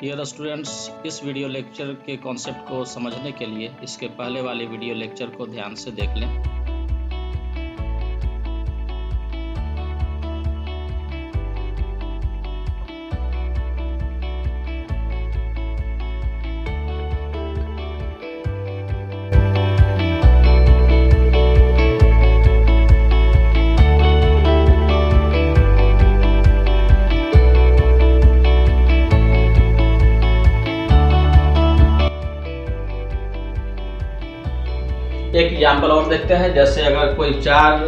Dear students, इस video lecture के concept को समझने के लिए इसके पहले वाले वीडियो लेक्चर को ध्यान से देख लें। एक एग्जाम्पल और देखते हैं। जैसे अगर कोई चार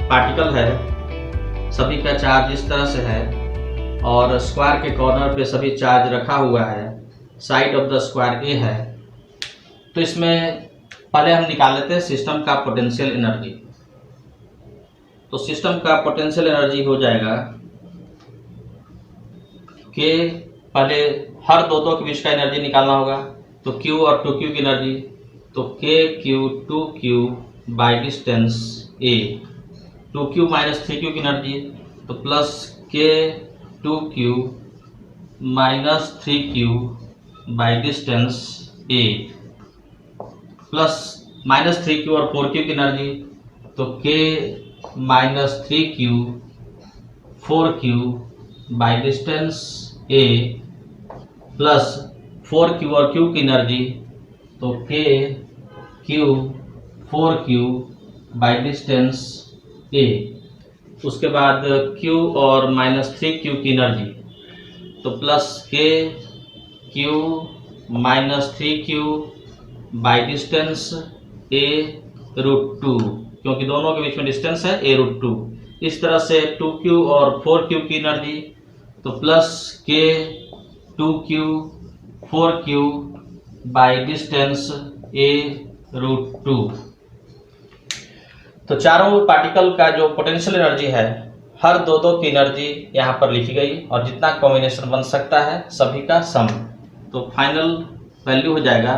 पार्टिकल है, सभी का चार्ज इस तरह से है और स्क्वायर के कॉर्नर पे सभी चार्ज रखा हुआ है, साइड ऑफ द स्क्वायर ए है, तो इसमें पहले हम निकाल लेते हैं सिस्टम का पोटेंशियल एनर्जी। तो सिस्टम का पोटेंशियल एनर्जी हो जाएगा कि पहले हर दो के बीच का एनर्जी निकालना होगा, तो Q और 2Q की एनर्जी, तो KQ 2Q by distance A, 2Q minus 3Q की एनर्जी, तो plus K 2Q minus 3Q by distance A, plus minus 3Q और 4Q की एनर्जी, तो K minus 3Q 4Q by distance A, plus 4Q और Q की energy, तो K Q 4Q by distance A। उसके बाद Q और minus 3Q की एनर्जी, तो plus K Q minus 3Q by distance A root 2, क्योंकि दोनों के बीच में डिस्टेंस है A रूट 2। इस तरह से 2Q और 4Q की एनर्जी, तो plus K 2Q 4Q by distance A root 2। तो चारों पार्टिकल का जो पोटेंशियल एनर्जी है, हर दो की एनर्जी यहाँ पर लिखी गई और जितना कॉम्बिनेशन बन सकता है सभी का सम, तो फाइनल वैल्यू हो जाएगा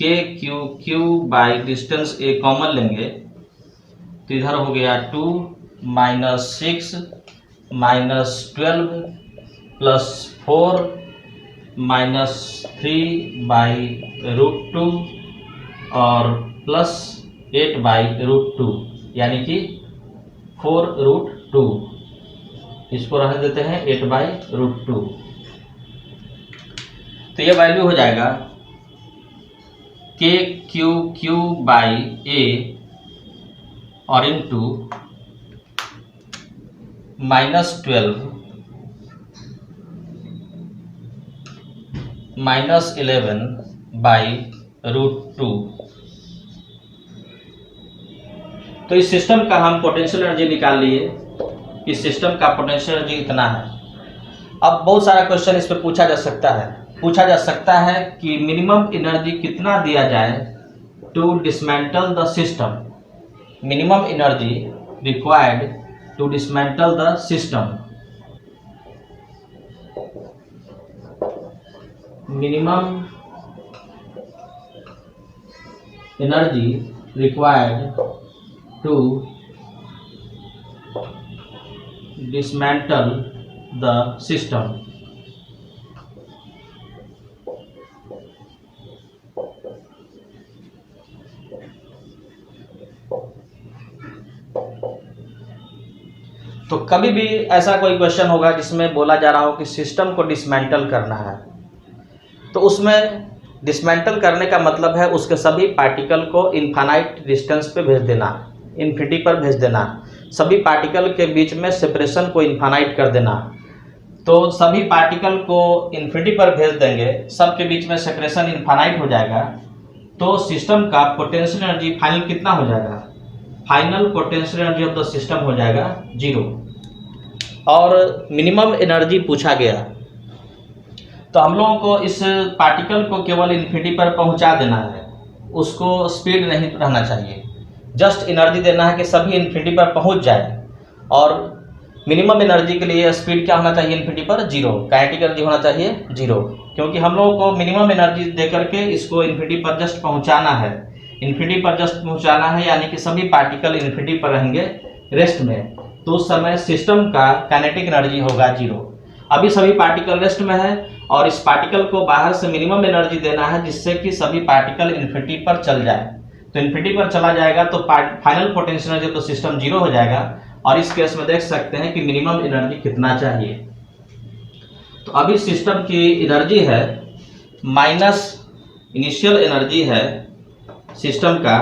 KQ by distance A common लेंगे, तो इधर हो गया 2 minus 6 minus 12 plus 4 minus 3 by root 2 और प्लस 8 बाई रूट 2, यानी कि 4 रूट 2। इसको रख देते हैं 8 बाई रूट 2। तो ये वैल्यू हो जाएगा KQ बाई A और into minus 12 minus 11 by root 2। तो इस सिस्टम का हम पोटेंशियल एनर्जी निकाल लिए। इस सिस्टम का पोटेंशियल एनर्जी इतना है। अब बहुत सारा क्वेश्चन इस पे पूछा जा सकता है कि मिनिमम एनर्जी कितना दिया जाए to dismantle the system, minimum energy required to dismantle the system, minimum energy required to dismantle the system. तो कभी भी ऐसा कोई क्वेश्चन होगा जिसमें बोला जा रहा हो कि सिस्टम को डिसमेंटल करना है, तो उसमें डिसमेंटल करने का मतलब है उसके सभी पार्टिकल को इनफाइनाइट डिस्टेंस पे भेज देना, इन्फिनिटी पर भेज देना, सभी पार्टिकल के बीच में सेपरेशन को इनफाइनाइट कर देना। तो सभी पार्टिकल को इन्फिनिटी पर भेज देंगे, सबके बीच में सेपरेशन इनफाइनाइट हो जाएगा, तो सिस्टम का पोटेंशियल एनर्जी फाइनल कितना हो जाएगा? Final potential energy of the system हो जाएगा 0। और मिनिमम एनर्जी पूछा गया, तो हम लोगों को इस पार्टिकल को केवल इन्फिनिटी पर पहुंचा देना है, उसको स्पीड नहीं रहना चाहिए, जस्ट एनर्जी देना है कि सभी इन्फिनिटी पर पहुंच जाए। और मिनिमम एनर्जी के लिए स्पीड क्या होना चाहिए? इन्फिनिटी पर 0, काइनेटिक एनर्जी होना चाहिए 0, क्योंकि हम लोगों को मिनिमम एनर्जी दे करके इसको इन्फिनिटी पर जस्ट पहुंचाना है, इन्फिनिटी पर जस्ट पहुंचाना है, यानी कि सभी पार्टिकल इन्फिनिटी पर रहेंगे रेस्ट में, तो उस समय सिस्टम का काइनेटिक एनर्जी होगा 0। अभी सभी पार्टिकल रेस्ट में है और इस पार्टिकल को बाहर से मिनिमम एनर्जी देना है जिससे कि सभी पार्टिकल इन्फिनिटी पर चल जाए। तो इन्फिनिटी पर चला जाएगा तो फाइनल पोटेंशियल एनर्जी तो सिस्टम जीरो हो जाएगा और इस केस में देख सकते हैं कि मिनिमम एनर्जी कितना चाहिए। तो अभी सिस्टम की एनर्जी है माइनस, इनिशियल एनर्जी है सिस्टम का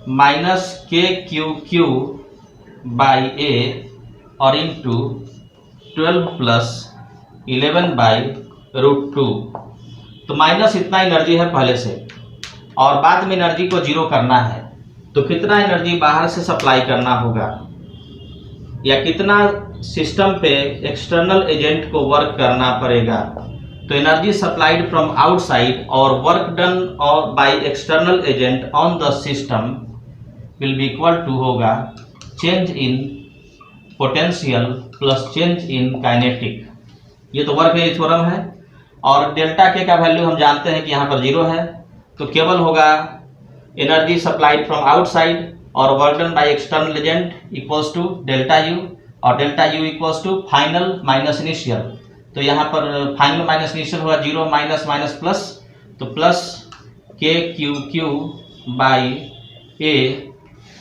माइनस KQQ बाई A और इंटू 12 प्लस 11 बाई √2। तो माइनस इतना एनर्जी है पहले से और बाद में एनर्जी को जीरो करना है। तो कितना एनर्जी बाहर से सप्लाई करना होगा या कितना सिस्टम पे एक्सटर्नल एजेंट को वर्क करना पड़ेगा। तो एनर्जी सप्लाइड फ्रॉम आउटसाइड और वर्क डन और by external agent on the system will be equal to होगा change in potential plus change in kinetic. ये तो वर्क है, थ्योरम है। और डेल्टा के का वैल्यू हम जानते हैं कि यहाँ पर जीरो है, तो केवल होगा एनर्जी सप्लाइड फ्रॉम आउटसाइड और work done by external agent equals to delta U और delta U equals to final minus initial. तो यहाँ पर फाइनल माइनस इनिशियल होगा जीरो माइनस माइनस प्लस, तो प्लस KQQ बाई A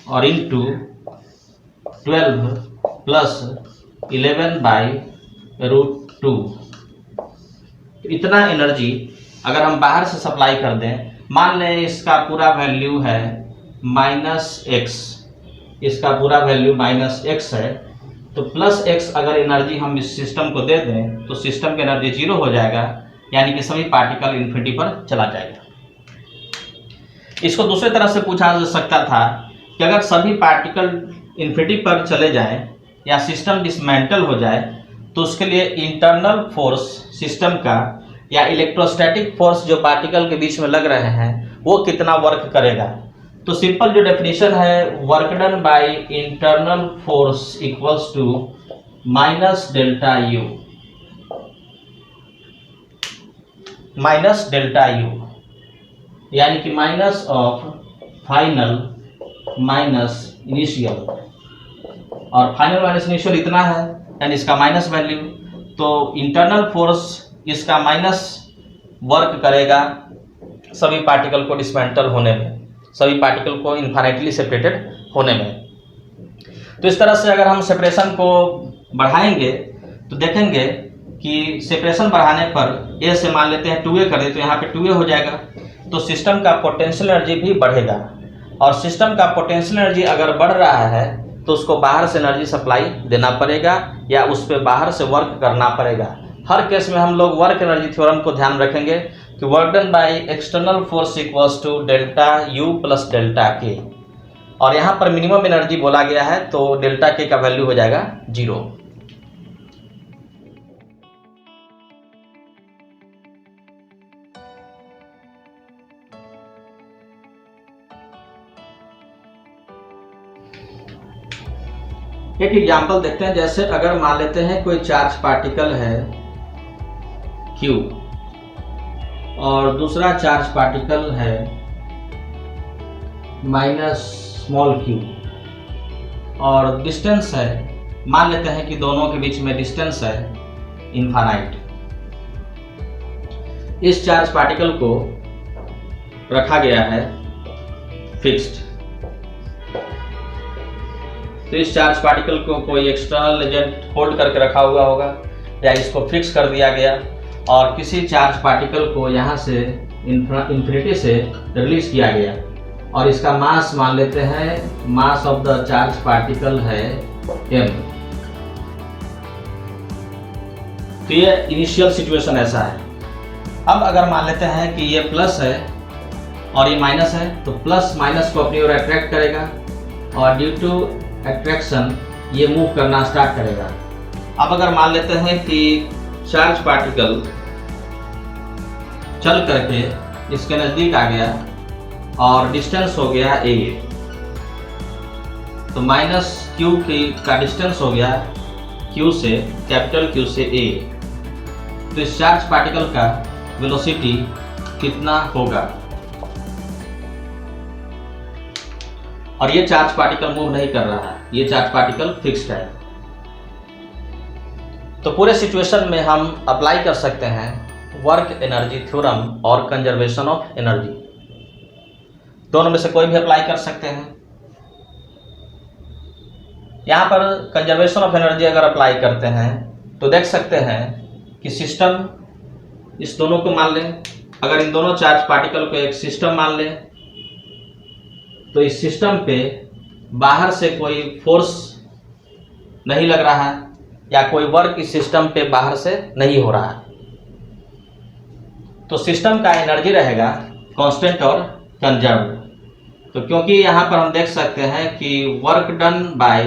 और into 12 plus 11 by √2। इतना energy अगर हम बाहर से सप्लाई कर दें, मान लें इसका पूरा वैल्यू है -x, इसका पूरा वैल्यू -x है, तो प्लस x अगर एनर्जी हम इस सिस्टम को दे दें तो सिस्टम की एनर्जी जीरो हो जाएगा, यानी कि सभी पार्टिकल इन्फिनिटी पर चला जाएगा। इसको दूसरी तरह से पूछा जा सकता था कि अगर सभी पार्टिकल इन्फिनिटी पर चले जाएं या सिस्टम डिसमेंटल हो जाए तो उसके लिए इंटरनल फोर्स सिस्टम का या इलेक्ट्रोस्टैटिक फोर्स जो पार्टिकल के बीच में लग रहे हैं वो कितना वर्क करेगा। तो सिंपल जो डेफिनेशन है, work done by internal force equals to minus delta U, minus delta U, यानी कि minus of final minus initial, और फाइनल माइनस इनिशियल इतना है यानी इसका माइनस वैल्यू। तो इंटरनल फोर्स इसका माइनस वर्क करेगा सभी पार्टिकल को डिसमेंटल होने में, सभी पार्टिकल को इन्फिनिटली सेपरेटेड होने में। तो इस तरह से अगर हम सेपरेशन को बढ़ाएंगे तो देखेंगे कि सेपरेशन बढ़ाने पर A से मान लेते हैं 2A कर दे तो यहाँ पे 2A हो जाएगा। तो सिस्टम का पोटेंशियल एनर्जी भी बढ़ेगा और सिस्टम का पोटेंशियल एनर्जी अगर बढ़ रहा है तो उसको बाहर से एनर्जी सप्लाई देना पड़ेगा या उस पर बाहर से वर्क करना पड़ेगा। हर केस में हम लोग वर्क एनर्जी थ्योरम को ध्यान रखेंगे कि work done by external force equals to delta U plus delta K, और यहाँ पर मिनिमम एनर्जी बोला गया है तो डेल्टा के का वैल्यू हो जाएगा जीरो। एक एग्जांपल देखते हैं, जैसे अगर मान लेते हैं कोई चार्ज पार्टिकल है Q और दूसरा चार्ज पार्टिकल है -q और डिस्टेंस है, मान लेते हैं कि दोनों के बीच में डिस्टेंस है इनफाइनाइट। इस चार्ज पार्टिकल को रखा गया है फिक्स्ड। तो इस चार्ज पार्टिकल को कोई एक्सटर्नल एजेंट होल्ड करके रखा हुआ होगा या इसको फिक्स कर दिया गया और किसी चार्ज पार्टिकल को यहाँ से इन्फिनिटी से रिलीज किया गया और इसका मास मान लेते हैं, mass of the charge particle है m। तो ये इनिशियल सिचुएशन ऐसा है। अब अगर मान लेते हैं कि ये प्लस है और ये माइनस है तो प्लस माइनस को अपनी ओर अट्रैक्ट करेगा और ड्यू टू अट्रैक्शन ये मूव करना स्टार्ट करेगा। अब अगर मान लेते हैं कि चार्ज पार्टिकल चल करके इसके नज़दीक आ गया और डिस्टेंस हो गया a, तो -q का डिस्टेंस हो गया q से, कैपिटल Q से a। तो इस चार्ज पार्टिकल का वेलोसिटी कितना होगा, और ये चार्ज पार्टिकल मूव नहीं कर रहा है, ये चार्ज पार्टिकल फिक्स्ड है। तो पूरे सिचुएशन में हम अप्लाई कर सकते हैं वर्क एनर्जी थ्योरम और कंजर्वेशन ऑफ एनर्जी, दोनों में से कोई भी अप्लाई कर सकते हैं। यहाँ पर कंजर्वेशन ऑफ एनर्जी अगर अप्लाई करते हैं तो देख सकते हैं कि सिस्टम, इस दोनों को मान लें, अगर इन दोनों चार्ज पार्टिकल को एक सिस्टम मान लें तो इस सिस्टम पे बाहर से कोई फोर्स नहीं लग रहा है या कोई वर्क इस सिस्टम पे बाहर से नहीं हो रहा है, तो सिस्टम का एनर्जी रहेगा कांस्टेंट और कंजर्व्ड। तो क्योंकि यहाँ पर हम देख सकते हैं कि work done by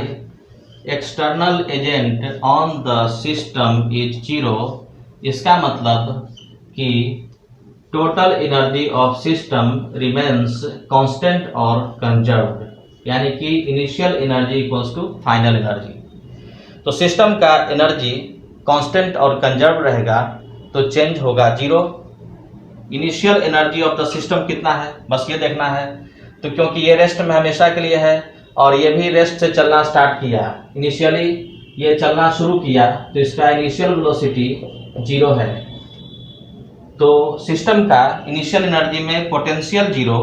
external agent on the system is 0, इसका मतलब कि total energy of system remains constant और कंजर्व्ड, यानी कि initial energy equals to final energy. तो सिस्टम का एनर्जी कांस्टेंट और कंजर्व रहेगा तो चेंज होगा 0। Initial energy of the system कितना है, बस ये देखना है। तो क्योंकि ये रेस्ट में हमेशा के लिए है और ये भी रेस्ट से चलना स्टार्ट किया, इनिशियली ये चलना शुरू किया, तो इसका इनिशियल वेलोसिटी 0 है। तो सिस्टम का इनिशियल एनर्जी में पोटेंशियल 0,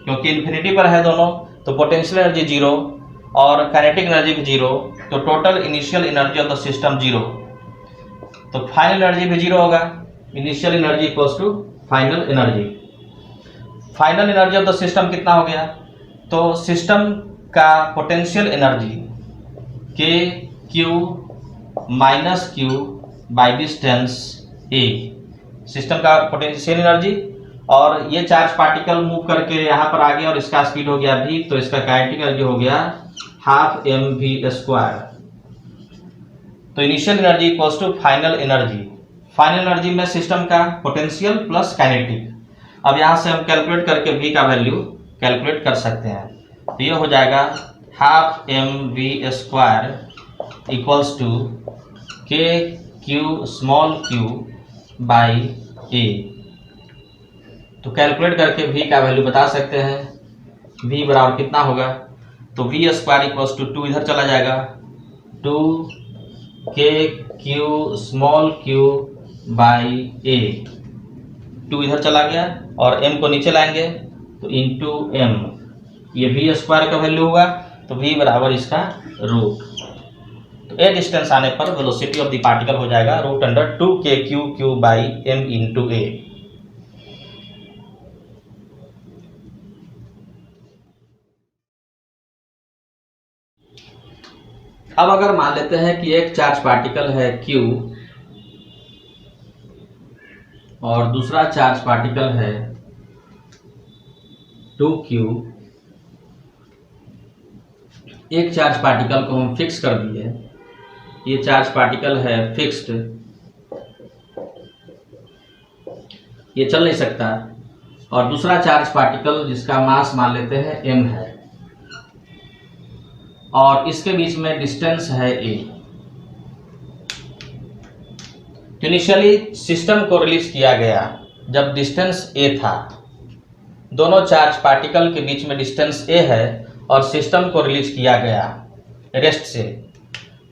क्योंकि इन्फिनिटी पर है दोनों, तो पोटेंशियल एनर्जी 0 और काइनेटिक एनर्जी भी 0, तो total initial energy of the system 0। तो फाइनल एनर्जी भी 0 होगा, initial energy equals to final energy. Final energy of the system कितना हो गया, तो सिस्टम का potential energy K Q minus Q by distance A, system का पोटेंशियल एनर्जी, और ये चार्ज पार्टिकल मूव करके यहाँ पर आ गया और इसका स्पीड हो गया v, तो इसका काइनेटिक एनर्जी हो गया हाफ mv²। तो initial energy equals to final energy. Final energy में सिस्टम का पोटेंशियल प्लस काइनेटिक। अब यहाँ से हम कैलकुलेट करके v का वैल्यू कैलकुलेट कर सकते हैं, तो ये हो जाएगा हाफ mv² इक्वल्स टू के क्यू स्मॉल क्यू बाई ए। तो कैलकुलेट करके v का वैल्यू बता सकते हैं, v बराबर कितना होगा, तो v² इक्वल्स टू 2 इधर चला जाएगा, 2 K Q small Q by ए, 2 इधर चला गया और m को नीचे लाएंगे तो इंटू m, ये v² का वैल्यू होगा, तो v बराबर इसका रूट। तो ए डिस्टेंस आने पर वेलोसिटी ऑफ द पार्टिकल हो जाएगा √2 K Q by m into ए। अब अगर मान लेते हैं कि एक चार्ज पार्टिकल है Q और दूसरा चार्ज पार्टिकल है 2Q, एक चार्ज पार्टिकल को हम फिक्स कर दिए, ये चार्ज पार्टिकल है फिक्स्ड, ये चल नहीं सकता, और दूसरा चार्ज पार्टिकल जिसका मास मान लेते हैं m है और इसके बीच में डिस्टेंस है a। तो इनिशियली सिस्टम को रिलीज किया गया जब डिस्टेंस a था, दोनों चार्ज पार्टिकल के बीच में डिस्टेंस a है और सिस्टम को रिलीज किया गया रेस्ट से।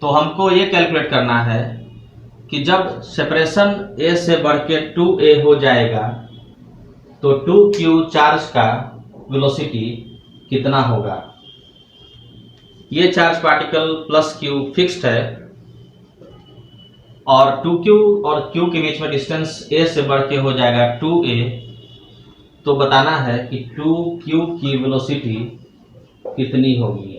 तो हमको ये कैलकुलेट करना है कि जब सेपरेशन a से बढ़ के 2a हो जाएगा तो 2q चार्ज का वेलोसिटी कितना होगा। ये charge particle plus q fixed है और 2q और q के बीच में डिस्टेंस a से बढ़ के हो जाएगा 2a। तो बताना है कि 2q की वेलोसिटी कितनी होगी,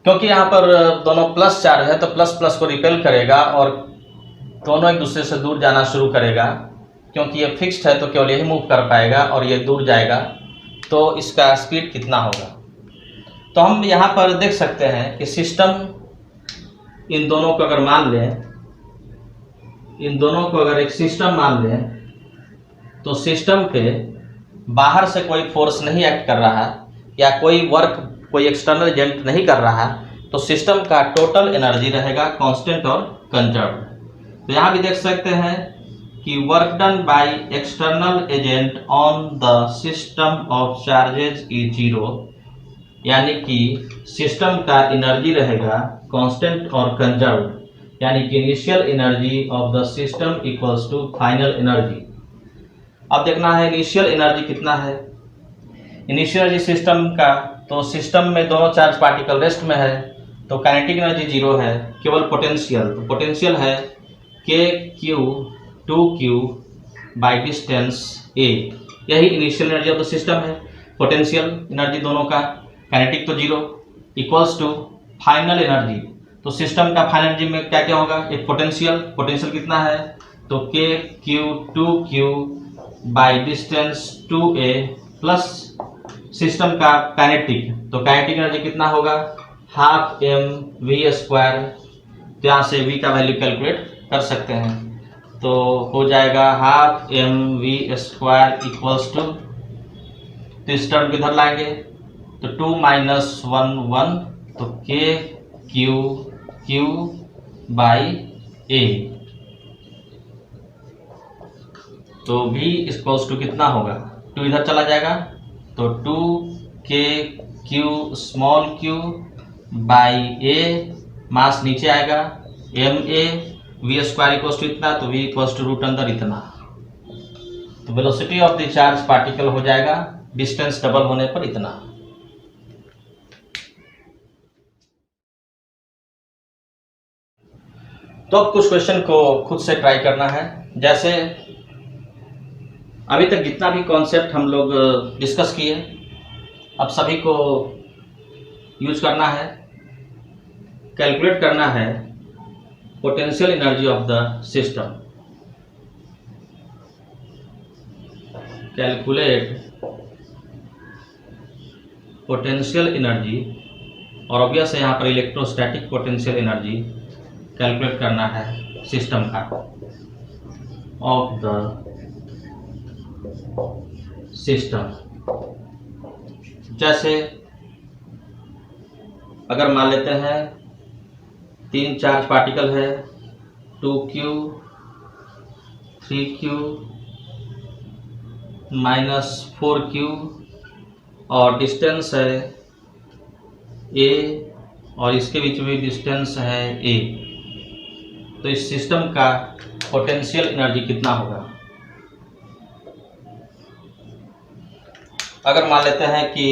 क्योंकि यहाँ पर दोनों प्लस चार्ज है तो प्लस प्लस को रिपेल करेगा और दोनों एक दूसरे से दूर जाना शुरू करेगा। क्योंकि ये फिक्स्ड है तो केवल यही मूव कर पाएगा और ये दूर जाएगा, तो इसका स्पीड कितना होगा। तो हम यहाँ पर देख सकते हैं कि सिस्टम, इन दोनों को अगर मान लें, इन दोनों को अगर एक सिस्टम मान लें तो सिस्टम पे बाहर से कोई फोर्स नहीं एक्ट कर रहा या कोई वर्क कोई एक्सटर्नल एजेंट नहीं कर रहा, तो सिस्टम का टोटल एनर्जी रहेगा कांस्टेंट और कंजर्व्ड। तो यहाँ भी देख सकते हैं कि work done by external agent on the system of charges is 0, यानी कि सिस्टम का एनर्जी रहेगा कांस्टेंट और कंजर्व्ड, यानी कि initial energy of the system equals to final energy. अब देखना है इनिशियल एनर्जी कितना है। इनिशियल एनर्जी सिस्टम का, तो सिस्टम में दोनों चार्ज पार्टिकल रेस्ट में है, तो काइनेटिक एनर्जी जीरो है, केवल पोटेंशियल। तो पोटेंशियल है K Q two Q by distance A, यही initial energy of the system है। पोटेंशियल एनर्जी दोनों का, काइनेटिक तो जीरो, इक्वल्स टू फाइनल एनर्जी। तो सिस्टम का फाइनल एनर्जी में क्या क्या होगा, एक पोटेंशियल कितना है, तो K Q two Q by distance two A plus system का काइनेटिक, तो काइनेटिक एनर्जी कितना होगा, हाफ एम वी स्क्वायर। तो यहाँ से वी का वैल्यू कैलकुलेट कर सकते हैं, तो हो जाएगा half M V square equals to, तो इस टर्म किधर लाएंगे, तो 2 माइनस 1 1, तो के क्यू क्यू बाई ए, तो v इक्वल्स टू कितना होगा, 2 इधर चला जाएगा, तो 2 K Q small Q by A, mass नीचे आएगा, M A, V square equals to इतना, तो v इक्वल्स टू रूट अंदर इतना। तो velocity of the charge particle हो जाएगा डिस्टेंस डबल होने पर इतना। तो अब कुछ क्वेश्चन को खुद से ट्राई करना है। जैसे अभी तक जितना भी कॉन्सेप्ट हम लोग डिस्कस किए, अब सभी को यूज करना है, कैलकुलेट करना है potential energy of the system. Calculate potential energy, और ऑब्वियस है यहाँ पर इलेक्ट्रोस्टैटिक पोटेंशियल एनर्जी कैलकुलेट करना है सिस्टम का, ऑफ द सिस्टम। जैसे अगर मान लेते हैं 3 चार्ज पार्टिकल है, 2q 3q माइनस 4q, और डिस्टेंस है a, और इसके बीच में डिस्टेंस है a। तो इस सिस्टम का पोटेंशियल एनर्जी कितना होगा। अगर मान लेते हैं कि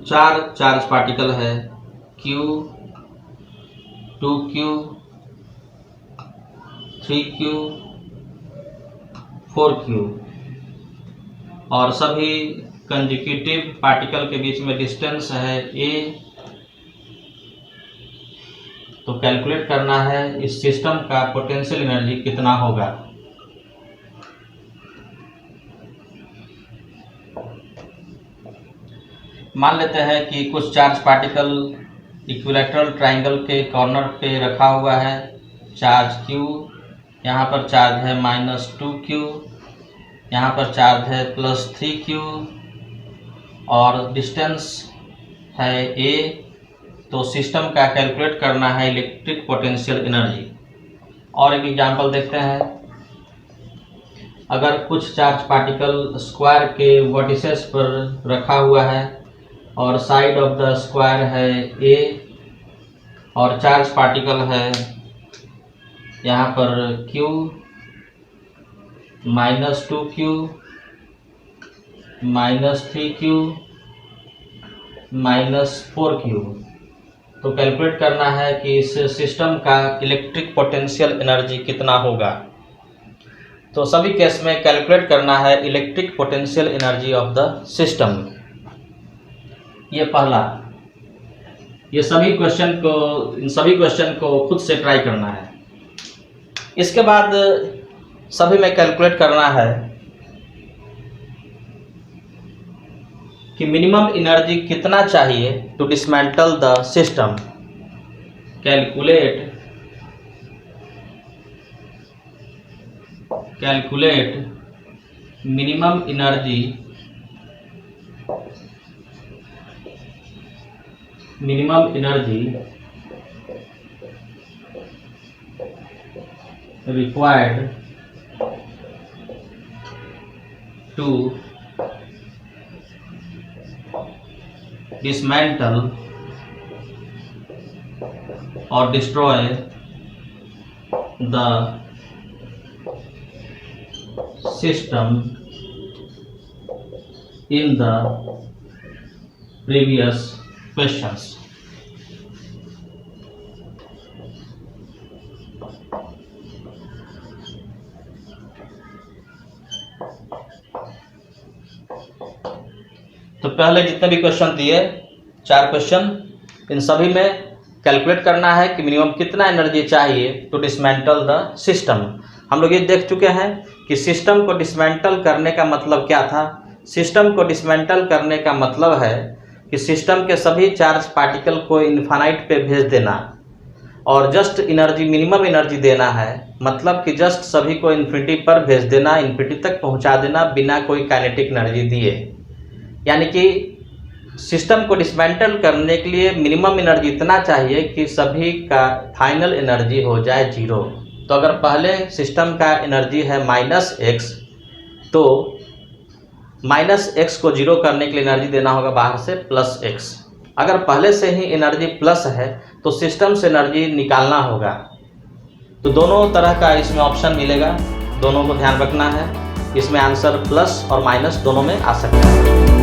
4 चार्ज पार्टिकल है, q 2q 3q 4q, और सभी कंजिक्यूटिव पार्टिकल के बीच में डिस्टेंस है a। तो कैलकुलेट करना है इस सिस्टम का पोटेंशियल एनर्जी कितना होगा। मान लेते हैं कि कुछ चार्ज पार्टिकल इक्विलैटरल ट्रायंगल के कॉर्नर पे रखा हुआ है, चार्ज q, यहाँ पर चार्ज है -2q, यहाँ पर चार्ज है +3q, और डिस्टेंस है a। तो सिस्टम का कैलकुलेट करना है इलेक्ट्रिक पोटेंशियल एनर्जी। और एक एग्जांपल देखते हैं। अगर कुछ चार्ज पार्टिकल स्क्वायर के वर्टिसेस पर रखा हुआ है, और साइड ऑफ द स्क्वायर है a, और चार्ज पार्टिकल है यहाँ पर q -2q -3q -4q। तो कैलकुलेट करना है कि इस सिस्टम का इलेक्ट्रिक पोटेंशियल एनर्जी कितना होगा। तो सभी केस में कैलकुलेट करना है electric potential energy of the system. ये पहला, ये इन सभी क्वेश्चन को खुद से ट्राई करना है। इसके बाद सभी में कैलकुलेट करना है कि मिनिमम एनर्जी कितना चाहिए to dismantle the system. Calculate minimum energy required to dismantle or destroy the system in the previous questions. तो पहले जितने भी क्वेश्चन दिए 4 क्वेश्चन, इन सभी में कैलकुलेट करना है कि मिनिमम कितना एनर्जी चाहिए टू डिसमेंटल द सिस्टम। हम लोग ये देख चुके हैं कि सिस्टम को डिसमेंटल करने का मतलब क्या था। सिस्टम को डिसमेंटल करने का मतलब है कि सिस्टम के सभी चार्ज पार्टिकल को इन्फानाइट पे भेज देना और जस्ट एनर्जी, मिनिमम एनर्जी देना है। मतलब कि जस्ट सभी को इन्फिनिटी पर भेज देना, इन्फिनिटी तक पहुंचा देना बिना कोई काइनेटिक एनर्जी दिए। यानी कि सिस्टम को डिसमेंटल करने के लिए मिनिमम एनर्जी इतना चाहिए कि सभी का फाइनल एनर्जी हो जाए 0। तो अगर पहले सिस्टम का एनर्जी है -x, तो -x को 0 करने के लिए एनर्जी देना होगा बाहर से +x। अगर पहले से ही एनर्जी प्लस है तो सिस्टम से एनर्जी निकालना होगा। तो दोनों तरह का इसमें ऑप्शन मिलेगा, दोनों को ध्यान रखना है। इसमें आंसर प्लस और माइनस दोनों में आ सकता है।